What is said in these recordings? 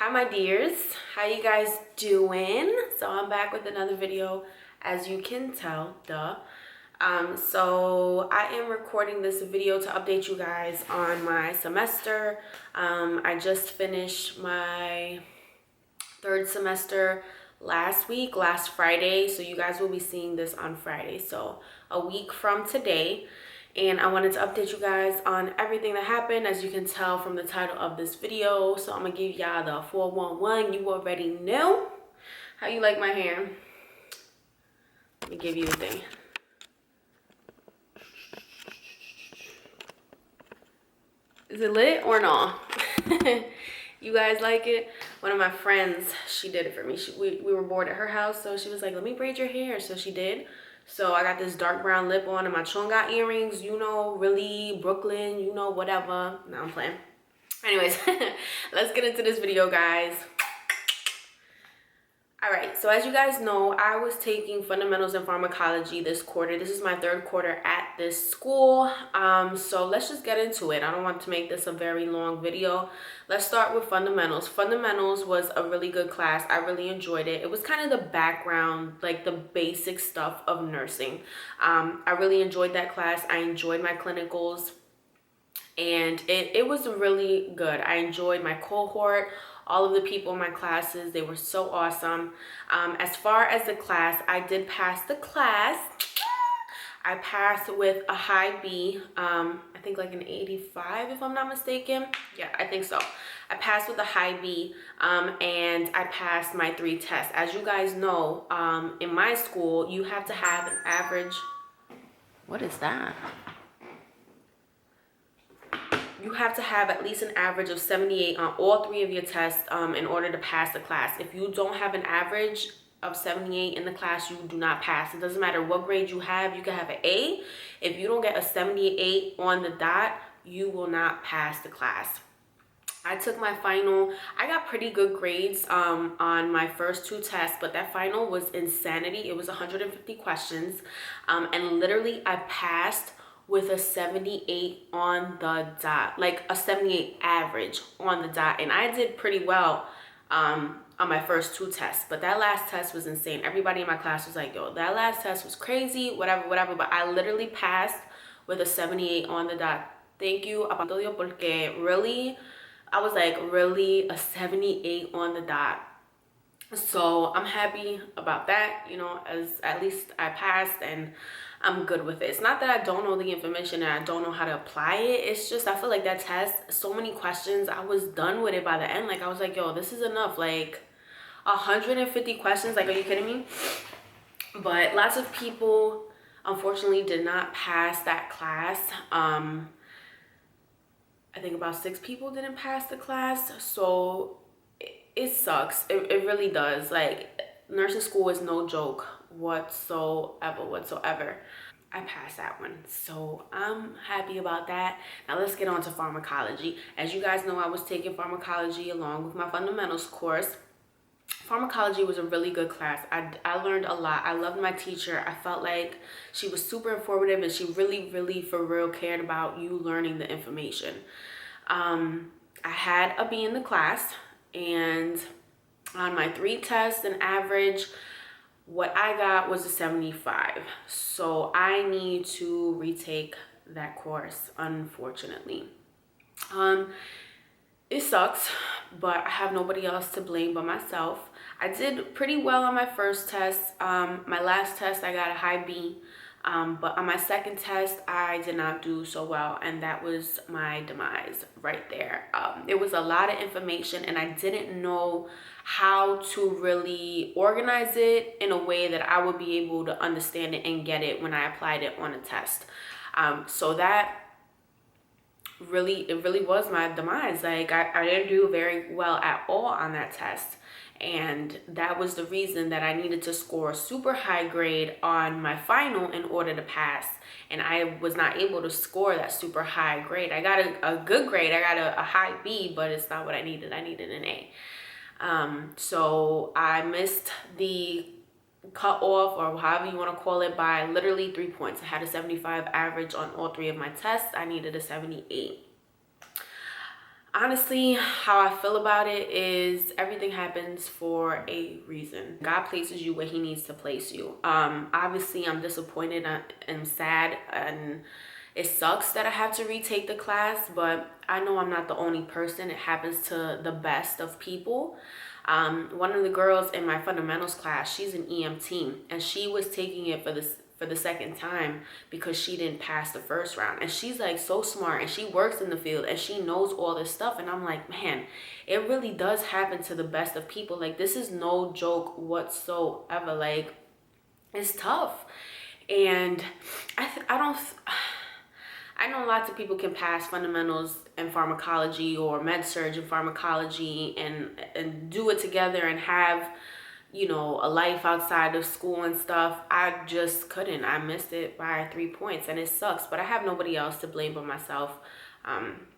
Hi my dears, how you guys doing? So I'm back with another video, as you can tell, duh. So I am recording this video to update you guys on my semester. I just finished my third semester last Friday, so you guys will be seeing this on Friday, so a week from today. And I wanted to update you guys on everything that happened, as you can tell from the title of this video. So I'm gonna give y'all the 411. You already know. How you like my hair? Let me give you the thing. Is it lit or not? You guys like it? One of my friends, she did it for me. We were bored at her house, so she was like, let me braid your hair. So she did. So I got this dark brown lip on and my chonga earrings, you know, really Brooklyn, you know, whatever. No, I'm playing. Anyways, let's get into this video, guys. All right, so as you guys know, I was taking fundamentals in pharmacology this quarter. This is my third quarter at this school. So let's just get into it. I don't want to make this a very long video. Let's start with fundamentals. Fundamentals was a really good class. I really enjoyed it. It was kind of the background, like the basic stuff of nursing. I really enjoyed that class. I enjoyed my clinicals, and it was really good. I enjoyed my cohort. All of the people in my classes, they were so awesome. As far as the class, I did pass the class. I passed with a high B, I think like an 85 if I'm not mistaken. Yeah, I think so. I passed with a high B, and I passed my 3 tests. As you guys know, in my school, you have to have an average. What is that? You have to have at least an average of 78 on all 3 of your tests in order to pass the class. If you don't have an average of 78 in the class, you do not pass. It doesn't matter what grade you have. You can have an A. If you don't get a 78 on the dot, you will not pass the class. I took my final. I got pretty good grades on my first 2 tests, but that final was insanity. It was 150 questions, and literally I passed with a 78 on the dot, like a 78 average on the dot. And I did pretty well on my first 2 tests, but that last test was insane. Everybody in my class was like, yo, that last test was crazy, whatever, but I literally passed with a 78 on the dot. Thank you, porque really, I was like, really, a 78 on the dot. So I'm happy about that, you know, as at least I passed and I'm good with it. It's not that I don't know the information and I don't know how to apply it. It's just I feel like that test, so many questions, I was done with it by the end. Like I was like, yo, this is enough. Like 150 questions, like, are you kidding me? But lots of people unfortunately did not pass that class. I think about 6 people didn't pass the class. So it sucks. It really does. Like, nursing school is no joke whatsoever. I passed that one, so I'm happy about that. Now let's get on to pharmacology. As you guys know, I was taking pharmacology along with my fundamentals course. Pharmacology was a really good class. I learned a lot. I loved my teacher. I felt like she was super informative and she really for real cared about you learning the information. I had a B in the class, and on my 3 tests, an average, what I got was a 75. So I need to retake that course, unfortunately. It sucks, but I have nobody else to blame but myself. I did pretty well on my first test. My last test, I got a high B. But on my second test, I did not do so well, and that was my demise right there. It was a lot of information, and I didn't know how to really organize it in a way that I would be able to understand it and get it when I applied it on a test. So that really was my demise. Like I didn't do very well at all on that test. And that was the reason that I needed to score a super high grade on my final in order to pass. And I was not able to score that super high grade. I got a good grade. I got a high B, but it's not what I needed. I needed an A. So I missed the cut off, or however you want to call it, by literally 3 points. I had a 75 average on all 3 of my tests. I needed a 78. Honestly, how I feel about it is everything happens for a reason. God places you where he needs to place you. Obviously, I'm disappointed and sad, and it sucks that I have to retake the class, but I know I'm not the only person. It happens to the best of people. One of the girls in my fundamentals class, she's an EMT, and she was taking it for the second time because she didn't pass the first round. And she's like so smart, and she works in the field, and she knows all this stuff. And I'm like, man, it really does happen to the best of people. Like, this is no joke whatsoever. Like, it's tough. And I know lots of people can pass fundamentals in pharmacology or med surg in pharmacology and do it together and have, you know, a life outside of school and stuff. I just couldn't. I missed it by 3 points, and it sucks, but I have nobody else to blame but myself.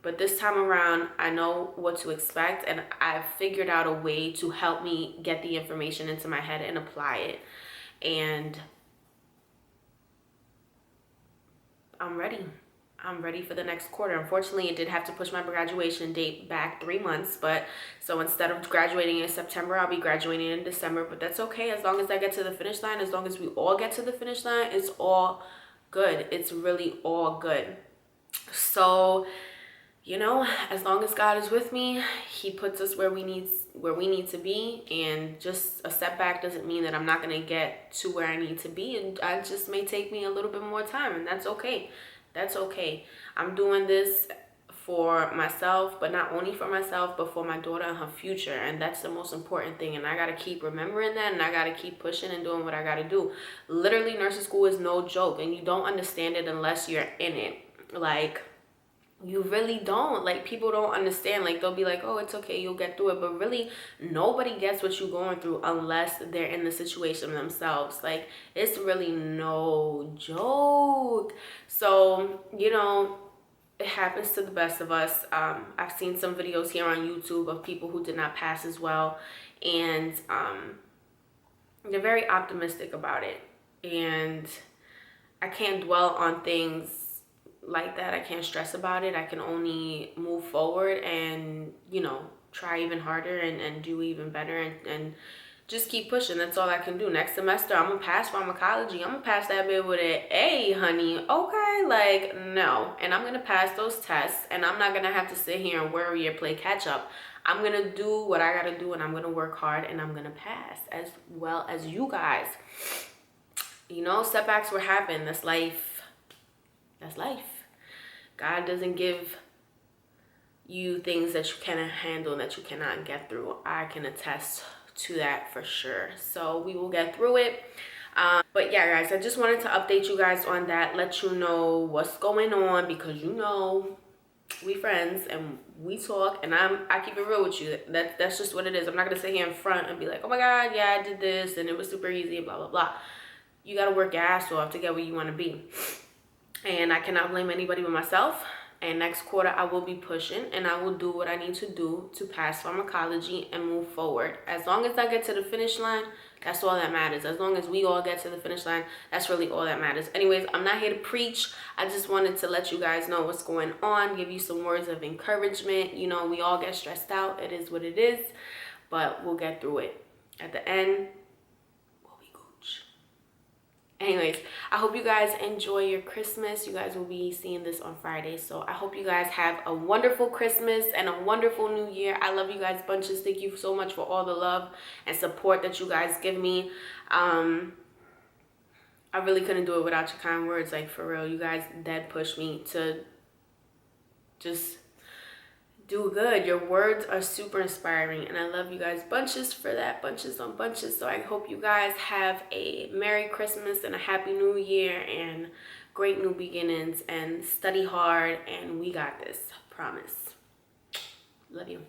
But this time around, I know what to expect, and I've figured out a way to help me get the information into my head and apply it. And I'm ready. I'm ready for the next quarter. Unfortunately, it did have to push my graduation date back 3 months, but so instead of graduating in September, I'll be graduating in December, but that's okay. As long as I get to the finish line, as long as we all get to the finish line, it's all good. It's really all good. So, you know, as long as God is with me, he puts us where we need to be, and just a setback doesn't mean that I'm not going to get to where I need to be, and it just may take me a little bit more time, and that's okay. That's okay. I'm doing this for myself, but not only for myself, but for my daughter and her future. And that's the most important thing. And I got to keep remembering that, and I got to keep pushing and doing what I got to do. Literally, nursing school is no joke, and you don't understand it unless you're in it. Like, you really don't. Like, people don't understand. Like, they'll be like, oh, it's okay, you'll get through it. But really, nobody gets what you're going through unless they're in the situation themselves. Like, it's really no joke. So, you know, it happens to the best of us. I've seen some videos here on YouTube of people who did not pass as well, and they're very optimistic about it. And I can't dwell on things like that. I can't stress about it. I can only move forward and, you know, try even harder and do even better, and just keep pushing. That's all I can do. Next semester, I'm gonna pass pharmacology. I'm gonna pass that bit with an A, honey. Okay, like, no. And I'm gonna pass those tests, and I'm not gonna have to sit here and worry or play catch up. I'm gonna do what I gotta do, and I'm gonna work hard, and I'm gonna pass as well as you guys. You know, setbacks will happen. That's life. That's life. God doesn't give you things that you cannot handle and that you cannot get through. I can attest to that for sure. So we will get through it. But yeah, guys, I just wanted to update you guys on that, let you know what's going on, because, you know, we friends and we talk, and I keep it real with you. That's just what it is. I'm not gonna sit here in front and be like, oh my God, yeah, I did this and it was super easy, blah blah blah. You gotta work your ass off to get where you want to be. And I cannot blame anybody but myself. And next quarter, I will be pushing, and I will do what I need to do to pass pharmacology and move forward. As long as I get to the finish line, that's all that matters. As long as we all get to the finish line, that's really all that matters. Anyways, I'm not here to preach. I just wanted to let you guys know what's going on, give you some words of encouragement. You know, we all get stressed out. It is what it is, but we'll get through it. At the end, anyways, I hope you guys enjoy your Christmas. You guys will be seeing this on Friday, so I hope you guys have a wonderful Christmas and a wonderful New Year. I love you guys bunches. Thank you so much for all the love and support that you guys give me. I really couldn't do it without your kind words. Like, for real, you guys dead push me to just do good. Your words are super inspiring, and I love you guys bunches for that. Bunches on bunches. So I hope you guys have a Merry Christmas and a Happy New Year and great new beginnings, and study hard, and we got this. Promise. Love you.